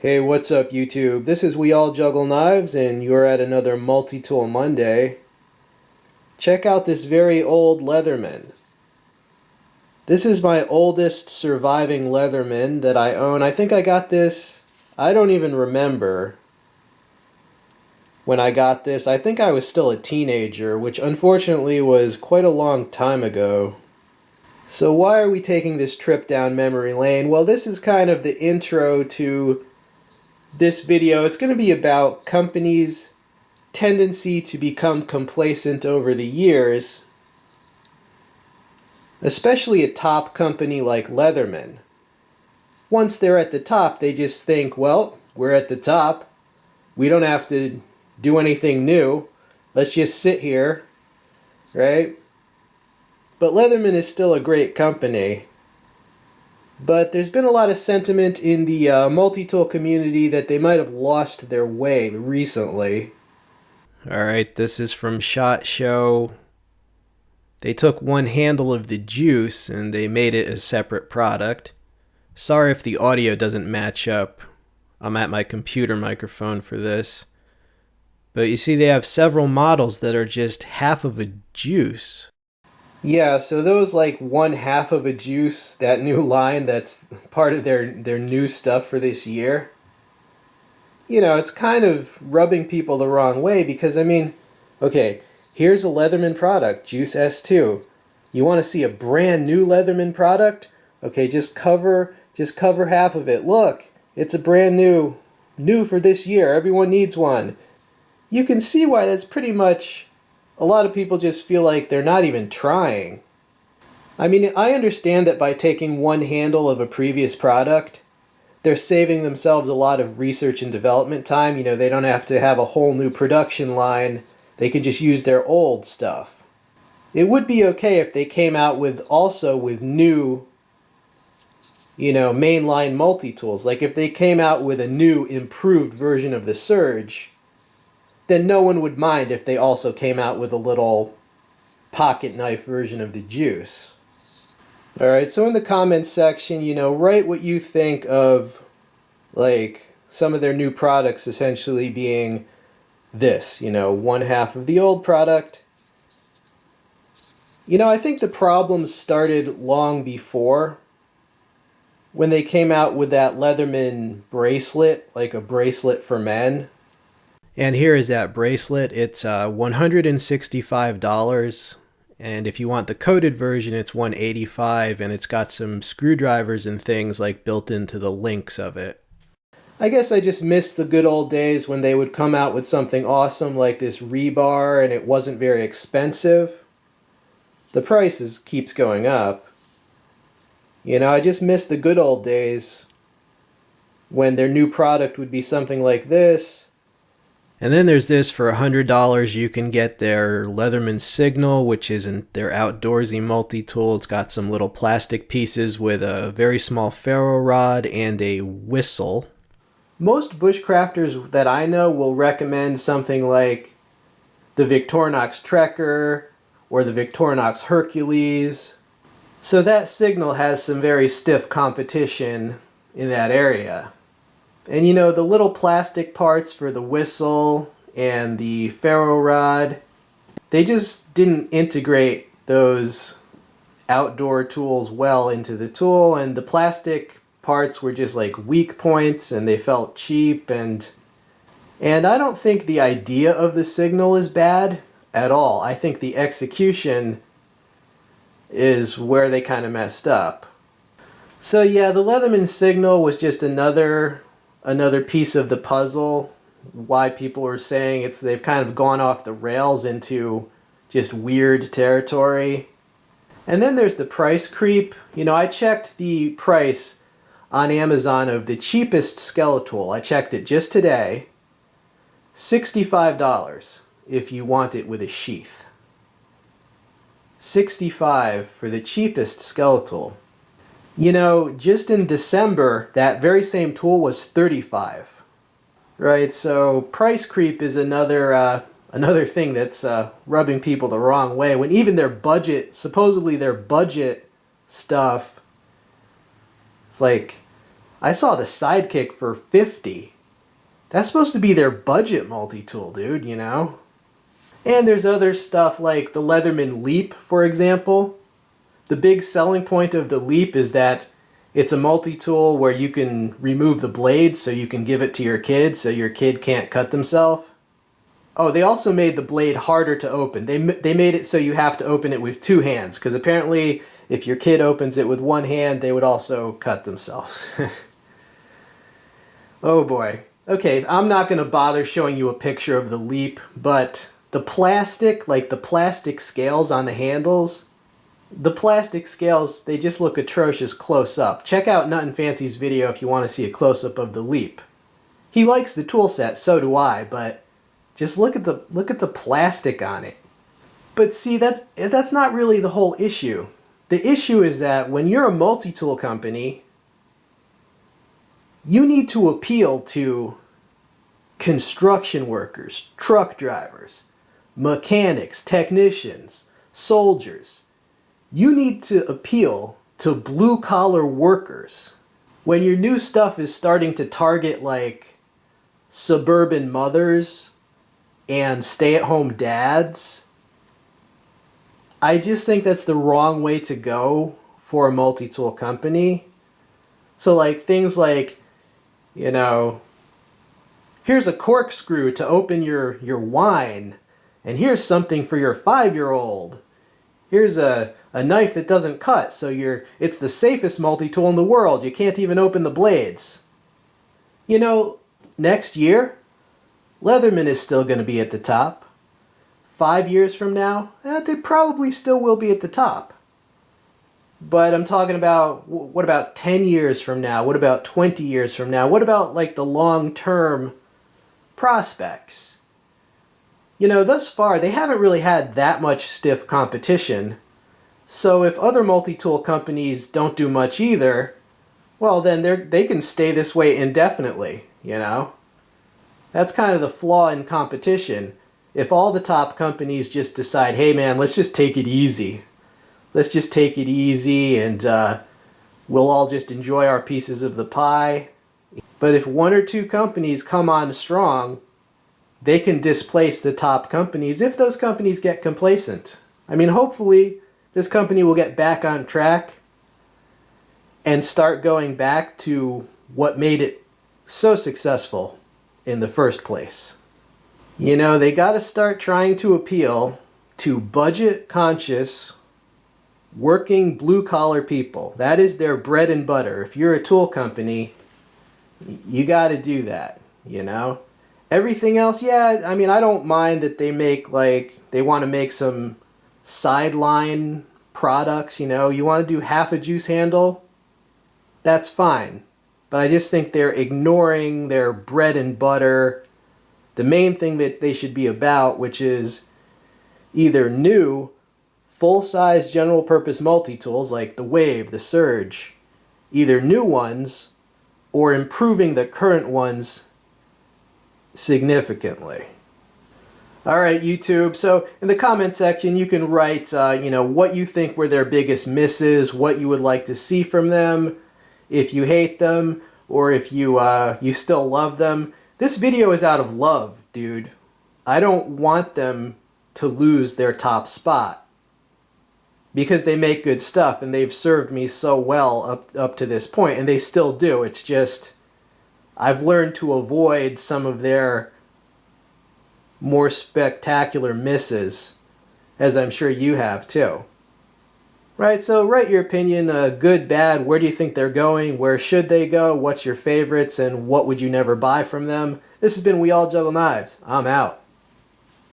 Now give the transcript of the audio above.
Hey, what's up YouTube? This is We All Juggle Knives and you're at another Multi-Tool Monday. Check out this very old Leatherman. This is my oldest surviving Leatherman that I own. I think I got this, I don't even remember when I got this. I think I was still a teenager, which unfortunately was quite a long time ago. So why are we taking this trip down memory lane? Well, this is kind of the intro to this video. It's going to be about companies' tendency to become complacent over the years, especially a top company like Leatherman. Once they're at the top, they just think, well, we're at the top. We don't have to do anything new. Let's just sit here, right? But Leatherman is still a great company. But there's been a lot of sentiment in the multi-tool community that they might have lost their way recently. Alright, this is from SHOT Show. They took one handle of the juice and they made it a separate product. Sorry if the audio doesn't match up. I'm at my computer microphone for this. But you see they have several models that are just half of a juice. Yeah, so those like one half of a juice, that new line that's part of their new stuff for this year, you know, it's kind of rubbing people the wrong way because, I mean, okay, here's a Leatherman product, Juice S2. You want to see a brand new Leatherman product? Okay, just cover half of it. Look, it's a brand new for this year. Everyone needs one. You can see why that's pretty much... A lot of people just feel like they're not even trying. I mean, I understand that by taking one handle of a previous product, they're saving themselves a lot of research and development time. You know, they don't have to have a whole new production line. They can just use their old stuff. It would be okay if they came out with new, you know, mainline multi-tools. Like if they came out with a new, improved version of the Surge, then no one would mind if they also came out with a little pocket knife version of the Juice. Alright, so in the comments section, you know, write what you think of, like, some of their new products essentially being this, you know, one half of the old product. You know, I think the problems started long before, when they came out with that Leatherman bracelet, like a bracelet for men. And here is that bracelet. It's $165, and if you want the coated version, it's $185, and it's got some screwdrivers and things like built into the links of it. I guess I just miss the good old days when they would come out with something awesome like this rebar and it wasn't very expensive. The price keeps going up. You know, I just miss the good old days when their new product would be something like this. And then there's this. For $100 you can get their Leatherman Signal, which is their outdoorsy multi-tool. It's got some little plastic pieces with a very small ferro rod and a whistle. Most bushcrafters that I know will recommend something like the Victorinox Trekker or the Victorinox Hercules. So that Signal has some very stiff competition in that area. And you know, the little plastic parts for the whistle and the ferro rod, they just didn't integrate those outdoor tools well into the tool, and the plastic parts were just like weak points and they felt cheap, and I don't think the idea of the Signal is bad at all. I think the execution is where they kind of messed up. So yeah, the Leatherman Signal was just another piece of the puzzle, why people are saying they've kind of gone off the rails into just weird territory. And then there's the price creep. You know, I checked the price on Amazon of the cheapest Skeletal. I checked it just today. $65 if you want it with a sheath. $65 for the cheapest Skeletal. You know, just in December, that very same tool was $35. Right, so price creep is another thing that's rubbing people the wrong way, when even their budget, supposedly their budget stuff, it's like, I saw the Sidekick for $50. That's supposed to be their budget multi-tool, dude, you know? And there's other stuff like the Leatherman Leap, for example. The big selling point of the Leap is that it's a multi-tool where you can remove the blades so you can give it to your kid so your kid can't cut themselves. Oh, they also made the blade harder to open. They made it so you have to open it with two hands, because apparently if your kid opens it with one hand, they would also cut themselves. Oh boy. Okay, so I'm not going to bother showing you a picture of the Leap, but the plastic, like the plastic scales on the handles, the plastic scales, they just look atrocious close up. Check out Nut & Fancy's video if you want to see a close-up of the Leap. He likes the tool set, so do I, but just look at the plastic on it. But see, that's not really the whole issue. The issue is that when you're a multi-tool company, you need to appeal to construction workers, truck drivers, mechanics, technicians, soldiers. You need to appeal to blue-collar workers. When your new stuff is starting to target like suburban mothers and stay-at-home dads, I just think that's the wrong way to go for a multi-tool company. So like things like, you know, here's a corkscrew to open your wine, and here's something for your 5-year-old. Here's a knife that doesn't cut, so it's the safest multi-tool in the world. You can't even open the blades. You know, next year, Leatherman is still going to be at the top. 5 years from now, they probably still will be at the top. But I'm talking about, what about 10 years from now? What about 20 years from now? What about like the long-term prospects? You know, thus far, they haven't really had that much stiff competition. So if other multi-tool companies don't do much either, well, then they can stay this way indefinitely, you know? That's kind of the flaw in competition. If all the top companies just decide, hey man, let's just take it easy. Let's just take it easy and we'll all just enjoy our pieces of the pie. But if one or two companies come on strong, they can displace the top companies if those companies get complacent. I mean, hopefully this company will get back on track and start going back to what made it so successful in the first place. You know, they got to start trying to appeal to budget-conscious, working blue-collar people. That is their bread and butter. If you're a tool company, you got to do that, you know? Everything else, yeah, I mean, I don't mind that they make, like, they want to make some sideline products, you know? You want to do half a juice handle? That's fine. But I just think they're ignoring their bread and butter, the main thing that they should be about, which is either new, full-size general-purpose multi-tools like the Wave, the Surge, either new ones or improving the current ones significantly. Alright, YouTube, so in the comment section you can write you know, what you think were their biggest misses, what you would like to see from them, if you hate them, or if you still love them. This video is out of love, dude. I don't want them to lose their top spot because they make good stuff and they've served me so well up to this point, and they still do. It's just I've learned to avoid some of their more spectacular misses, as I'm sure you have too. Right, so write your opinion, good, bad, where do you think they're going, where should they go, what's your favorites, and what would you never buy from them. This has been We All Juggle Knives. I'm out.